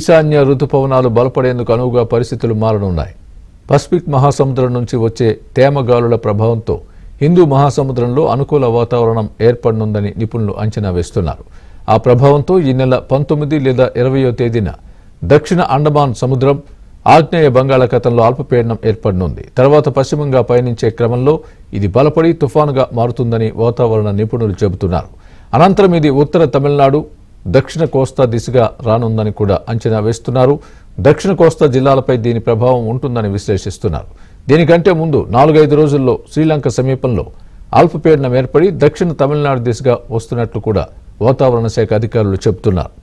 ఈశాన్య రుతుపవనాలు బలపడేందుకు అనువుగా పరిస్థితులు మారనున్నాయి. పసిఫిక్ మహాసముద్రం నుంచి వచ్చే తేమ గాలుల ప్రభావంతో హిందూ మహాసముద్రంలో అనుకూల వాతావరణం ఏర్పడనుందని నిపుణులు అంచనా వేస్తున్నారు. ఆ ప్రభావంతో ఈ నెల 19 లేదా 20వ తేదీన దక్షిణ అండమాన్ సముద్రం, ఆగ్నేయ బంగాళాఖాతంలో అల్పపీడనం ఏర్పడనుంది. తర్వాత పశ్చిమంగా పయనించే క్రమంలో ఇది బలపడి తుఫానుగా మారుతుందని వాతావరణ నిపుణులు చెబుతున్నారు. అనంతరం ఇది ఉత్తర తమిళనాడు, దక్షిణ కోస్తా దిశగా రానుందని కూడా అంచనా వేస్తున్నారు. దక్షిణ కోస్తా జిల్లాలపై దీని ప్రభావం ఉంటుందని విశ్లేషిస్తున్నారు. దీనికంటే ముందు 4-5 రోజుల్లో శ్రీలంక సమీపంలో అల్పపీడనం ఏర్పడి దక్షిణ తమిళనాడు దిశగా వస్తున్నట్లు కూడా వాతావరణ శాఖ అధికారులు చెబుతున్నారు.